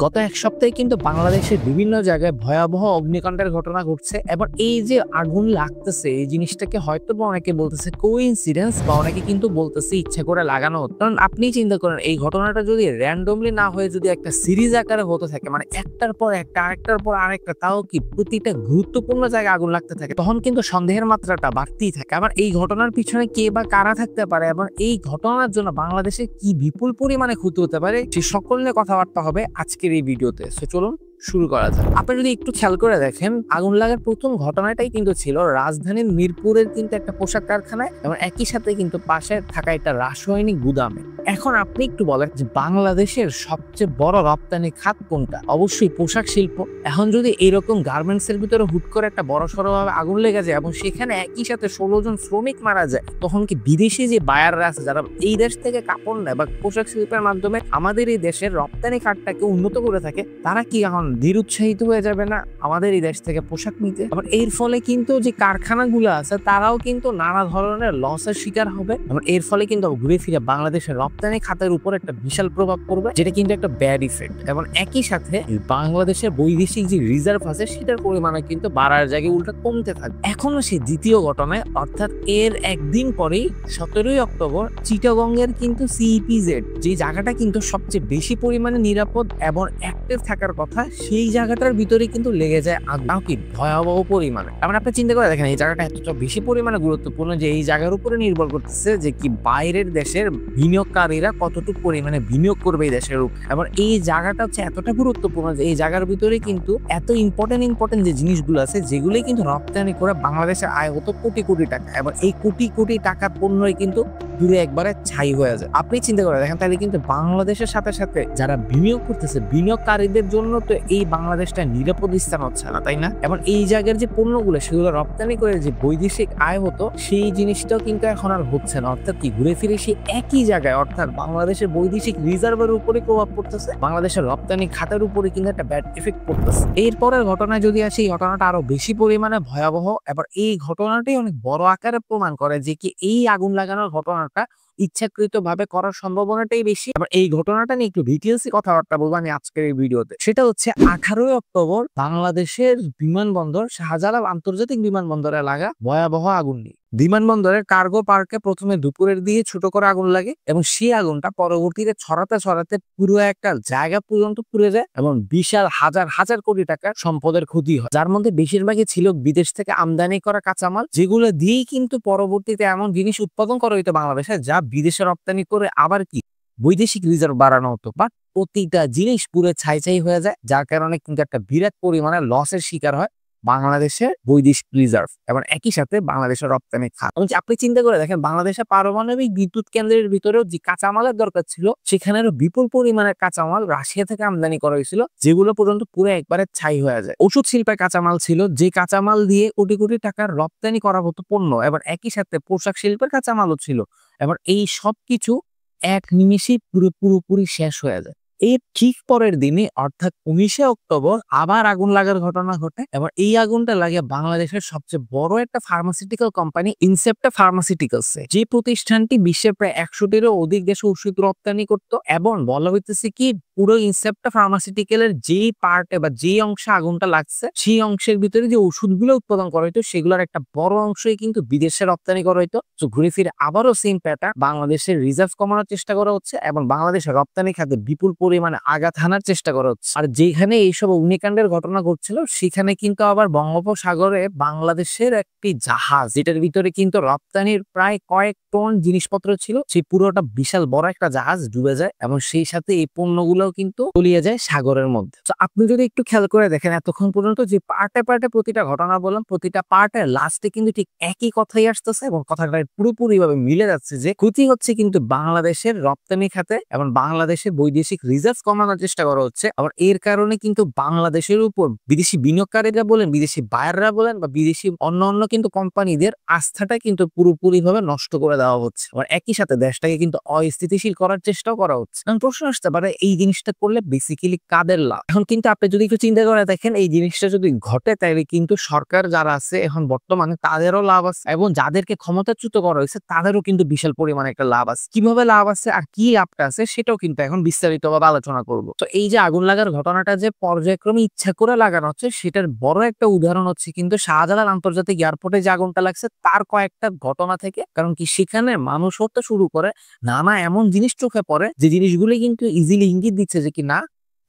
গত এক সপ্তাহে কিন্তু বাংলাদেশের বিভিন্ন জায়গায় ভয়াবহ অগ্নিকাণ্ডের ঘটনা ঘটছে এবং এই যে আগুন লাগতেছে এই জিনিসটাকে হয়তো বা অনেকে বলতেছে কোইন্সিডেন্স বা অনেকে কিন্তু বলতেছে ইচ্ছা করে লাগানো হতো। কারণ আপনি চিন্তা করেন এই ঘটনাটা যদি র্যান্ডমলি না হয়ে যদি একটা সিরিজ আকারে হতে থাকে, মানে একটার পর একটা আরেকটার পর আরেকটা, তাও কি প্রতিটা গুরুত্বপূর্ণ জায়গায় আগুন লাগতে থাকে, তখন কিন্তু সন্দেহের মাত্রাটা বাড়তেই থাকে। আবার এই ঘটনার পিছনে কে বা কারা থাকতে পারে এবং এই ঘটনার জন্য বাংলাদেশে কি বিপুল পরিমাণে ক্ষতি হতে পারে সে সকল নিয়ে কথাবার্তা হবে আজকের এই ভিডিওতে। সো চলুন শুরু করা যাক। আপনি যদি একটু খেয়াল করে দেখেন, আগুন লাগার প্রথম ঘটনাটাই কিন্তু ছিল রাজধানীর মিরপুরের কিন্তু একটা পোশাক কারখানায় এবং একই সাথে কিন্তু পাশে থাকা একটা রাসায়নিক গুদামে। এখন আপনি একটু বলেন যে বাংলাদেশের সবচেয়ে বড় রপ্তানি খাত কোনটা? অবশ্যই পোশাক শিল্প। এখন যদি এরকম গার্মেন্টস এর ভিতরে হুট করে একটা বড় সড়ো ভাবে আগুন লেগে যায় এবং সেখানে একই সাথে 16 জন শ্রমিক মারা যায়, তখন কি বিদেশি যে বায়াররা আছে যারা এই দেশ থেকে কাপড় নেয় বা পোশাক শিল্পের মাধ্যমে আমাদের এই দেশের রপ্তানি খাতটাকে উন্নত করে থাকে, তারা কি এখন ধীর উৎসাহিত হয়ে যাবে না আমাদের এই দেশ থেকে পোশাক নিতে? আবার এর ফলে কিন্তু যে কারখানাগুলো আছে তারাও কিন্তু নানা ধরনের লসের শিকার হবে এবং এর ফলে কিন্তু ঘুরে ফিরে বাংলাদেশের রপ্তানি খাতের উপর একটা বিশাল প্রভাব পড়বে, যেটা কিন্তু একটা ব্যাড ইফেক্ট। এবং একই সাথে বাংলাদেশের বৈদেশিক যে রিজার্ভ আছে সেটার পরিমাণে কিন্তু বাড়ার জায়গায় উল্টা কমতে থাকবে। এখনো সেই দ্বিতীয় ঘটনায় অর্থাৎ এর একদিন পরেই 17ই অক্টোবর চিটাগংয়ের কিন্তু সিইপিজেড যে জায়গাটা কিন্তু সবচেয়ে বেশি পরিমাণে নিরাপদ এবং অ্যাক্টিভ থাকার কথা, সেই জায়গাটার ভিতরে কিন্তু লেগে যায় আগুন, কি ভয়াবহ পরিমাণে। মানে আপনি চিন্তা করে দেখেন এই জায়গাটা এতটা বেশি পরিমাণে গুরুত্বপূর্ণ যে এই জায়গার উপরে নির্ভর করতেছে যে কি বাইরের দেশের বিনিয়োগকারীরা কতটুকু পরিমাণে বিনিয়োগ করবে এই দেশের উপর। এবং এই জায়গাটা হচ্ছে এতটা গুরুত্বপূর্ণ যে এই জায়গার ভিতরে কিন্তু এত ইম্পর্টেন্ট যে জিনিসগুলো আছে যেগুলোই কিন্তু রপ্তানি করে বাংলাদেশের আয় হতো কোটি কোটি টাকা, এবং এই কোটি কোটি টাকার পণ্যই কিন্তু দূরে একবারে ছাই হয়ে যায়। আপনি চিন্তা করে দেখেন তাহলে কিন্তু বাংলাদেশের সাথে সাথে যারা বিনিয়োগ করতেছে বিনিয়োগকারীদের জন্য তো এই বাংলাদেশটা নিরাপদ স্থান হচ্ছে না, তাই না? এবং এই জায়গার যে পণ্যগুলো সেগুলো রপ্তানি করে যে বৈদেশিক আয় হতো সেই জিনিসটাও কিন্তু এখন আর হচ্ছে না। অর্থাৎ কি ঘুরে ফিরে সেই একই জায়গায়, অর্থাৎ বাংলাদেশের বৈদেশিক রিজার্ভের উপরে প্রভাব পড়তেছে, বাংলাদেশের রপ্তানি খাতের উপরে কিন্তু একটা ব্যাড এফেক্ট পড়তেছে। এরপরের ঘটনায় যদি আসে, এই ঘটনাটা আরো বেশি পরিমাণে ভয়াবহ। এবার এই ঘটনাটাই অনেক বড় আকারে প্রমাণ করে যে কি এই আগুন লাগানোর ঘটনাটা ইচ্ছাকৃত ভাবে করার সম্ভাবনাটাই বেশি। আবার এই ঘটনাটা নিয়ে একটু ডিটেইলসে কথাবার্তা বলবো আমি আজকের এই ভিডিওতে। সেটা হচ্ছে 18ই অক্টোবর বাংলাদেশের বিমানবন্দর শাহজালাল আন্তর্জাতিক বিমানবন্দরে লাগা ভয়াবহ আগুন নিয়ে। বিমানবন্দরের কার্গো পার্কে প্রথমে দুপুরের দিকে ছোট করে আগুন লাগে এবং সেই আগুনটা পরবর্তীতে ছড়াতে ছড়াতে পুরো একটা জায়গা পর্যন্ত পুড়ে যায় এবং বিশাল হাজার হাজার কোটি টাকার সম্পদের ক্ষতি হয়, যার মধ্যে বেশিরভাগই ছিল বিদেশ থেকে আমদানি করা কাঁচামাল, যেগুলো দিয়েই কিন্তু পরবর্তীতে এমন জিনিস উৎপাদন করা হইতো বাংলাদেশে যা বিদেশে রপ্তানি করে আবার কি বৈদেশিক রিজার্ভ বাড়ানো হতো। বাট প্রতিটা জিনিস পুরো ছাই ছাই হয়ে যায়, যার কারণে কিন্তু একটা বিরাট পরিমাণে লসের শিকার হয় বাংলাদেশের বৈদেশিক রিজার্ভ এবং একই সাথে বাংলাদেশের রপ্তানি খাত। আপনি চিন্তা করে দেখেন বাংলাদেশের পারমাণবিক বিদ্যুৎ কেন্দ্রের ভিতরেও যে কাঁচামালের দরকার ছিল সেখানেরও বিপুল পরিমাণের কাঁচামাল রাশিয়া থেকে আমদানি করা হয়েছিল, যেগুলো পর্যন্ত পুরো একবারে ছাই হয়ে যায়। ওষুধ শিল্পের কাঁচামাল ছিল, যে কাঁচামাল দিয়ে কোটি কোটি টাকার রপ্তানি করা হতো পণ্য, এবং একই সাথে পোশাক শিল্পের কাঁচামালও ছিল। এবং এই সবকিছু এক নিমিষেই পুরোপুরি শেষ হয়ে যায়। এর ঠিক পরের দিনে অর্থাৎ 19শে অক্টোবর আবার আগুন লাগার ঘটনা ঘটে এবং এই আগুনটা লাগে বাংলাদেশের সবচেয়ে বড় একটা ফার্মাসিউটিক্যাল কোম্পানি ইনসেপ্টা ফার্মাসিউটিক্যালসে, যে প্রতিষ্ঠানটি বিশ্বের প্রায় 100টিরও অধিক দেশে ওষুধ রপ্তানি করত। এবং বলা হইতেছে কি পুরো ইনসেপ্টা ফার্মাসিউটিক্যালের যেই পার্টে বা যেই অংশে আগুনটা লাগছে সেই অংশের ভিতরে যে ওষুধগুলো উৎপাদন করা হইতো সেগুলোর একটা বড় অংশই কিন্তু বিদেশে রপ্তানি করা হইতো। তো ঘুরে ফিরে আবারও সেম প্যাটার্ন, বাংলাদেশের রিজার্ভ কমানোর চেষ্টা করা হচ্ছে এবং বাংলাদেশের রপ্তানি খাতে বিপুল পরিমাণে আঘাত হানার চেষ্টা করা হচ্ছে। আর যেখানে এইসব অগ্নিকাণ্ডের ঘটনা ঘটছিল সেখানে কিন্তু আবার বঙ্গোপসাগরে বাংলাদেশের একটি জাহাজ, যেটার ভিতরে কিন্তু রপ্তানির প্রায় কয়েক টন জিনিসপত্র ছিল, সেই পুরোটা বিশাল বড় একটা জাহাজ ডুবে যায় এবং সেই সাথে এই পণ্যগুলো কিন্তু তলিয়ে যায় সাগরের মধ্যে। তো আপনি যদি একটু খেয়াল করে দেখেন এতক্ষণ পর্যন্ত যে পার্টে পার্টে প্রতিটা ঘটনা বললাম, প্রতিটা পার্টের লাস্টে কিন্তু ঠিক একই কথাই আসতেছে এবং কথাটা পুরোপুরি ভাবে মিলে যাচ্ছে যে ক্ষতি হচ্ছে কিন্তু বাংলাদেশের রপ্তানি খাতে এবং বাংলাদেশের বৈদেশিক রিজার্ভ কমানোর চেষ্টা করা হচ্ছে। আবার এর কারণে কিন্তু বাংলাদেশের উপর বিদেশি বিনিয়োগকারীরা বলেন, বিদেশি বায়াররা বলেন বা বিদেশি অন্য কিন্তু কোম্পানিদের আস্থাটা কিন্তু পুরোপুরি ভাবে নষ্ট করে দেওয়া হচ্ছে। আবার একই সাথে দেশটাকে কিন্তু অস্থিতিশীল করার চেষ্টাও করা হচ্ছে। প্রশ্ন আসতে পারে এই জিনিস জিনিসটা করলে বেসিক্যালি কাদের লাভ? এখন কিন্তু আপনি যদি একটু চিন্তা করে দেখেন, এই জিনিসটা যদি ঘটে তাহলে কিন্তু সরকার যারা আছে এখন বর্তমানে তাদেরও লাভ আছে, এবং যাদেরকে ক্ষমতাচ্যুত করা হয়েছে তাদেরও কিন্তু বিশাল পরিমাণে একটা লাভ আছে। কিভাবে লাভ আছে আর কি লাভটা আছে সেটাও কিন্তু এখন বিস্তারিতভাবে আলোচনা করব। তো এই যে আগুন লাগার ঘটনাটা যে পর্যায়ক্রমে ইচ্ছা করে লাগানো হচ্ছে, সেটার বড় একটা উদাহরণ হচ্ছে কিন্তু শাহজালাল আন্তর্জাতিক এয়ারপোর্টে যে আগুনটা লাগছে তার কয়েকটা ঘটনা থেকে। কারণ কি সেখানে মানুষ হতে শুরু করে, নানা এমন জিনিস চোখে পড়ে যে জিনিসগুলো কিন্তু ইজিলি ইঙ্গিত দিচ্ছে যে কি না,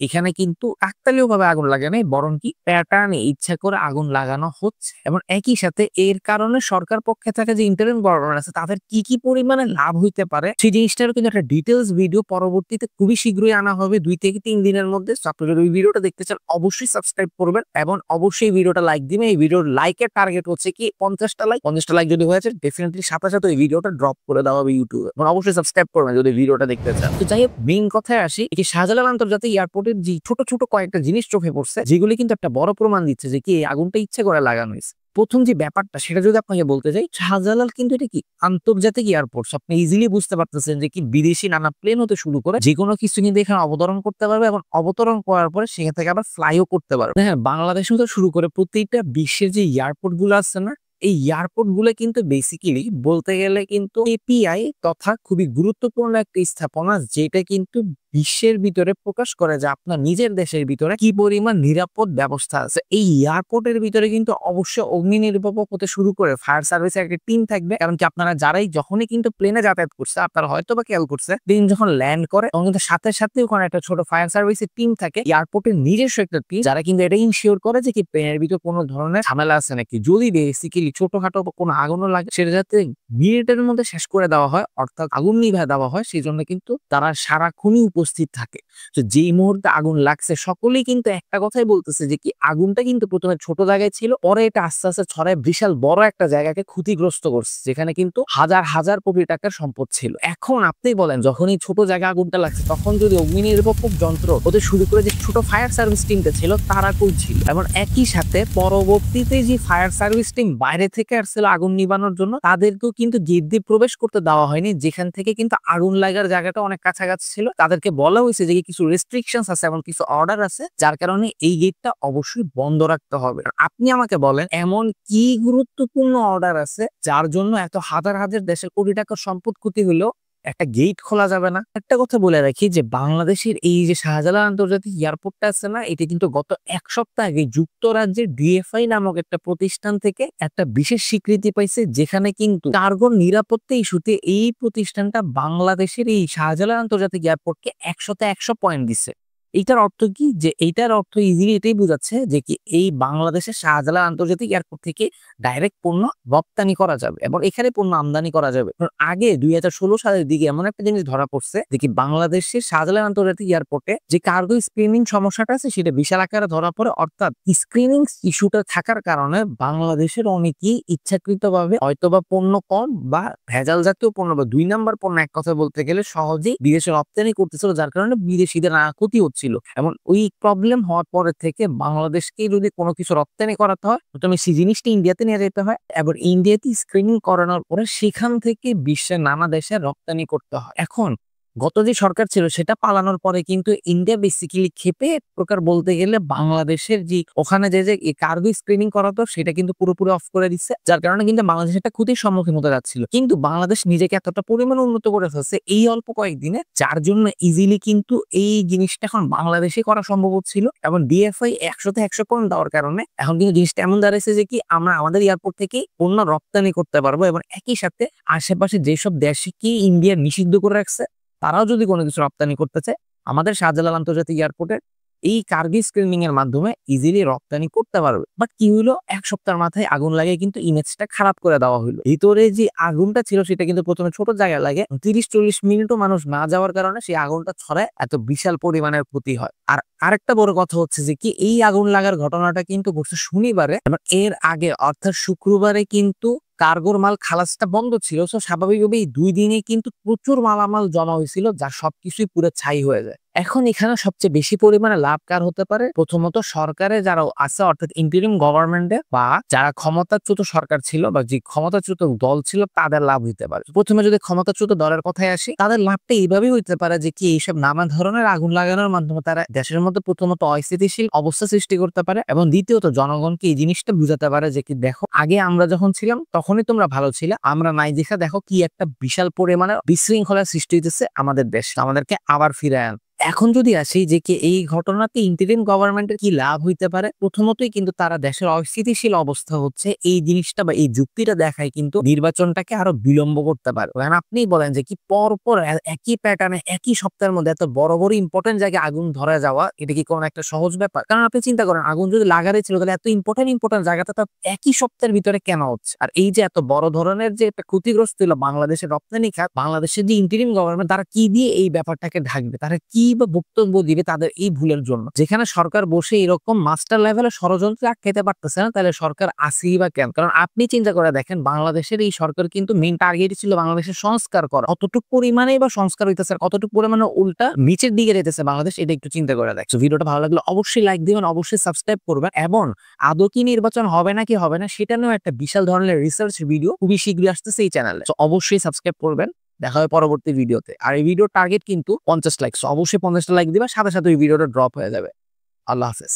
এখানে কিন্তু কাকতালীয় ভাবে আগুন লাগে নাই, বরং কি প্যাটার্নে ইচ্ছা করে আগুন লাগানো হচ্ছে। এবং একই সাথে এর কারণে সরকার পক্ষে থেকে যে ইন্টারিম গভর্নমেন্ট আছে তাদের কি কি পরিমাণে লাভ হইতে পারে সেই জিনিসটারও কিন্তু একটা ডিটেলস ভিডিও পরবর্তীতে খুবই শীঘ্রই আনা হবে, 2 থেকে 3 দিনের মধ্যে। আপনি যদি ওই ভিডিওটা দেখতে চান অবশ্যই সাবস্ক্রাইব করবেন এবং অবশ্যই ভিডিওটা লাইক দিবেন। এই ভিডিওর লাইকের টার্গেট হচ্ছে কি 50টা লাইক। 50টা লাইক যদি হয়েছে ডেফিনেটলি সাথে সাথে ওই ভিডিওটা ড্রপ করে দেওয়া হবে ইউটিউবে, এবং অবশ্যই সাবস্ক্রাইব করবেন যদি ভিডিওটা দেখতে চান। তো যাই হোক, মেইন কথায় আসি, এই শাহজালাল আন্তর্জাতিক এয়ারপোর্টের যে ছোট ছোট কয়েকটা জিনিস চোখে পড়ছে যেগুলি কিন্তু একটা বড় প্রমাণ দিচ্ছে যে কি এই আগুনটা ইচ্ছে করে লাগানো হয়েছে। প্রথম যে ব্যাপারটা সেটা যদি আপনাকে বলতে যাই, শাহজালাল কিন্তু এটা কি আন্তর্জাতিক এয়ারপোর্ট, আপনি ইজিলি বুঝতে পারতেছেন যে কি বিদেশি নানা প্লেন হতে শুরু করে যে কোনো কিছু কিন্তু এখানে অবতরণ করতে পারবে, এবং অবতরণ করার পরে সেখান থেকে আবার ফ্লাইও করতে পারবে। হ্যাঁ, বাংলাদেশ হতে শুরু করে প্রত্যেকটা বিশ্বের যে এয়ারপোর্ট গুলো আছে না, এই এয়ারপোর্ট গুলো কিন্তু বেসিক্যালি বলতে গেলে কিন্তু এপিআই তথা খুবই গুরুত্বপূর্ণ একটা স্থাপনা, যেটা কিন্তু বিশ্বের ভিতরে প্রকাশ করে যে আপনার নিজের দেশের ভিতরে কি পরিমাণ নিরাপদ ব্যবস্থা আছে। এই এয়ারপোর্টের ভিতরে কিন্তু অবশ্যই অগ্নি নির্বাপক হতে শুরু করে ফায়ার সার্ভিসের একটা টিম থাকবে। কারণ কি আপনারা যারাই যখনই কিন্তু প্লেনে যাতায়াত করছে আপনারা হয়তো বা খেয়াল করছে, প্লেন যখন ল্যান্ড করে তখন কিন্তু সাথে সাথে ওখানে একটা ছোট ফায়ার সার্ভিসের টিম থাকে, এয়ারপোর্টের নিজস্ব একটা টিম, যারা কিন্তু এটা ইনশিওর করে যে কি প্লেনের ভিতরে কোনো ধরনের ঝামেলা আছে নাকি। যদি বেসিক্যালি ছোটখাটো কোনো আগুনও লাগে সেটা যাতে মিনিটের মধ্যে শেষ করে দেওয়া হয়, অর্থাৎ আগুন নিভায় দেওয়া হয়, সেই জন্য কিন্তু তারা সারাক্ষণই উপস্থিত থাকে। তো যেই মুহূর্তে আগুন লাগছে সকলেই কিন্তু একটা কথাই বলতেছে যে কি আগুনটা কিন্তু প্রথমে ছোট জায়গায় ছিল, পরে এটা আস্তে আস্তে ছড়ায় বিশাল বড় একটা জায়গাকে ক্ষতিগ্রস্ত করছে, যেখানে কিন্তু হাজার হাজার কোটি টাকার সম্পদ ছিল। এখন আপনি বলেন, যখনই ছোট জায়গায় আগুনটা লাগছে তখন যদি অগ্নি নির্বাপক যন্ত্র ওদের শুরু করে যে ছোট ফায়ার সার্ভিস টিমটা ছিল তারা কই ছিল? এবং একই সাথে পরবর্তীতে যে ফায়ার সার্ভিস টিম বাইরে থেকে আসছিল আগুন নিবানোর জন্য, তাদেরকেও কিন্তু গেট দিয়ে প্রবেশ করতে দেওয়া হয়নি, যেখান থেকে কিন্তু আগুন লাগার জায়গাটা অনেক কাছাকাছি ছিল। তাদেরকে বলা হয়েছে যে কিছু রেস্ট্রিকশনস আছে এবং কিছু অর্ডার আছে, যার কারণে এই গেটটা অবশ্যই বন্ধ রাখতে হবে। আপনি আমাকে বলেন, এমন কি গুরুত্বপূর্ণ অর্ডার আছে যার জন্য এত হাজার হাজার দেশের কোটি টাকার সম্পদ ক্ষতি হলো একটা গেট খোলা যাবে না? একটা কথা বলে রাখি যে বাংলাদেশের এই যে শাহজালাল আন্তর্জাতিক এয়ারপোর্টটা আছে না, এটি কিন্তু গত 1 সপ্তাহ আগে যুক্তরাজ্যের ডিএফআই নামক একটা প্রতিষ্ঠান থেকে একটা বিশেষ স্বীকৃতি পাইছে, যেখানে কিন্তু কার্গো নিরাপত্তা ইস্যুতে এই প্রতিষ্ঠানটা বাংলাদেশের এই শাহজালাল আন্তর্জাতিক এয়ারপোর্টকে 100তে 100 পয়েন্ট দিছে। এইটার অর্থ কি? যে এইটার অর্থ ইজিলি এটাই বোঝাচ্ছে যে কি এই বাংলাদেশের শাহজালাল আন্তর্জাতিক এয়ারপোর্ট থেকে ডাইরেক্ট পণ্য রপ্তানি করা যাবে এবং এখানে পণ্য আমদানি করা যাবে। আগে 2016 সালের দিকে এমন একটা জিনিস ধরা পড়ছে যে কি বাংলাদেশের শাহজালাল আন্তর্জাতিক এয়ারপোর্টে যে কার্গো স্ক্রিনিং সমস্যাটা আছে সেটা বিশাল আকারে ধরা পড়ে, অর্থাৎ স্ক্রিনিং ইস্যুটা থাকার কারণে বাংলাদেশের অনেকেই ইচ্ছাকৃতভাবে হয়তোবা পণ্য কম বা ভেজাল জাতীয় পণ্য বা 2 নাম্বার পণ্য এক কথা বলতে গেলে সহজেই বিদেশে রপ্তানি করতেছিল, যার কারণে বিদেশিদের ক্ষতি হচ্ছিল। এমন ওই প্রবলেম হওয়ার পরে থেকে বাংলাদেশকে যদি কোনো কিছু রপ্তানি করাতে হয় প্রথমে সেই জিনিসটা ইন্ডিয়াতে নিয়ে যেতে হয়, এবার ইন্ডিয়াতে স্ক্রিনিং করানোর পরে সেখান থেকে বিশ্বের নানা দেশে রপ্তানি করতে হয়। এখন গত যে সরকার ছিল সেটা পালানোর পরে কিন্তু ইন্ডিয়া বেসিক্যালি ক্ষেপে এক প্রকার বলতে গেলে বাংলাদেশের যে ওখানে যে কার্গো স্ক্রিনিং করাতো সেটা কিন্তু পুরোপুরি অফ করে দিচ্ছে, যার কারণে কিন্তু বাংলাদেশ একটা ক্ষতির সম্মুখীন হতে যাচ্ছিল। কিন্তু বাংলাদেশ নিজেকে এতটা পরিমাণ উন্নত করে ফেলছে এই অল্প কয়েকদিনে, যার জন্য ইজিলি কিন্তু এই জিনিসটা এখন বাংলাদেশে করা সম্ভব হচ্ছিল, এবং ডিএফআই 100তে 100 পয়েন্ট দেওয়ার কারণে এখন কিন্তু জিনিসটা এমন দাঁড়াইছে যে কি আমরা আমাদের এয়ারপোর্ট থেকে পণ্য রপ্তানি করতে পারবো, এবং একই সাথে আশেপাশে যেসব দেশে কি ইন্ডিয়া নিষিদ্ধ করে রাখছে তারাও যদি কোনো কিছু রপ্তানি করতে চায় আমাদের শাহজালাল আন্তর্জাতিক এয়ারপোর্টের এই কার্গো স্ক্রিনিং এর মাধ্যমে ইজিলি রপ্তানি করতে পারবে। বাট কি হলো, 1 সপ্তাহের মাথায় আগুন লাগে কিন্তু ইমেজটা খারাপ করে দেওয়া হলো। ভিতরে যে আগুনটা ছিল সেটা কিন্তু প্রথমে ছোট জায়গায় লাগে, 30-40 মিনিটও মানুষ না যাওয়ার কারণে সেই আগুনটা ছড়ায়, এত বিশাল পরিমাণের ক্ষতি হয়। আর আরেকটা বড় কথা হচ্ছে যে কি এই আগুন লাগার ঘটনাটা কিন্তু ঘটছে শনিবারে, এবং এর আগে অর্থাৎ শুক্রবারে কিন্তু কার্গোর মাল খালাসটা বন্ধ ছিল। সো স্বাভাবিকভাবেই 2 দিনে কিন্তু প্রচুর মালামাল জমা হয়েছিল, যা সবকিছুই পুরো ছাই হয়ে যায়। এখন এখানে সবচেয়ে বেশি পরিমাণে লাভ কার হতে পারে? প্রথমত সরকারে যারা আছে অর্থাৎ ইন্টারিম গভর্নমেন্টে বা যারা ক্ষমতাচ্যুত সরকার ছিল বা যে ক্ষমতাচ্যুত দল ছিল তাদের লাভ হইতে পারে। প্রথমে যদি ক্ষমতাচ্যুত দলের কথায় আসি, তাদের লাভটা এইভাবেই হইতে পারে যে কি এইসব নানা ধরনের আগুন লাগানোর মাধ্যমে তারা দেশের মধ্যে প্রথমত অস্থিতিশীল অবস্থা সৃষ্টি করতে পারে এবং দ্বিতীয়ত জনগণকে এই জিনিসটা বুঝাতে পারে যে কি দেখো আগে আমরা যখন ছিলাম তখনই তোমরা ভালো ছিলে, আমরা নাই দেখা দেখো কি একটা বিশাল পরিমাণে বিশৃঙ্খলার সৃষ্টি হইতেছে আমাদের দেশ, আমাদেরকে আবার ফিরে আন। এখন যদি আসি যে কি এই ঘটনাতে ইন্টারিম গভর্নমেন্টের কি লাভ হইতে পারে, প্রথমতই কিন্তু তারা দেশের অস্থিতিশীল অবস্থা হচ্ছে এই জিনিসটা বা এই যুক্তিটা দেখায় কিন্তু নির্বাচনটাকে আরো বিলম্ব করতে পারে। কারণ আপনি বলেন যে কি পর পর একই প্যাটার্নে একই সপ্তাহের মধ্যে এত বড় বড় ইম্পর্টেন্ট জায়গায় আগুন ধরে যাওয়া এটা কি কোনো একটা সহজ ব্যাপার? কারণ আপনি চিন্তা করেন আগুন যদি লাগারে ছিল তাহলে এত ইম্পর্টেন্ট জায়গাটা তো একই সপ্তাহের ভিতরে কেন হচ্ছে? আর এই যে এত বড় ধরনের যে একটা ক্ষতিগ্রস্ত হলো বাংলাদেশের রপ্তানি খাত, বাংলাদেশের যে ইন্টারিম গভর্নমেন্ট তারা কি দিয়ে এই ব্যাপারটাকে ঢাকবে? তারা কি বা বক্তব্য দিবে তাদের এই ভুলের জন্য? যেখানে সরকার বসে এরকম মাস্টার লেভেলে ষড়যন্ত্র আটকাইতে পারতেছে না, তাহলে সরকার আসেই বা কেন? কারণ আপনি চিন্তা করে দেখেন বাংলাদেশের এই সরকার কিন্তু মেইন টার্গেটই ছিল বাংলাদেশের সংস্কার করা। কতটুকু পরিমাণেই বা সংস্কার হইতেছে আর কতটুকু পরিমাণে উল্টা নিচের দিকে যেতেছে বাংলাদেশ, এটা একটু চিন্তা করে দেখ। ভিডিওটা ভালো লাগলে অবশ্যই লাইক দিবেন, অবশ্যই সাবস্ক্রাইব করবেন এবং আদৌ কি নির্বাচন হবে নাকি হবে না সেটা নিয়েও একটা বিশাল ধরনের রিসার্চ ভিডিও খুবই শীঘ্রই আসতেছে এই চ্যানেলে। অবশ্যই সাবস্ক্রাইব করবেন। দেখা হবে পরবর্তী ভিডিওতে। আর এই ভিডিওর টার্গেট কিন্তু 50 লাইক। অবশ্যই 50টা লাইক দিবা, সাথে সাথে ওই ভিডিওটা ড্রপ হয়ে যাবে। আল্লাহ হাফেজ।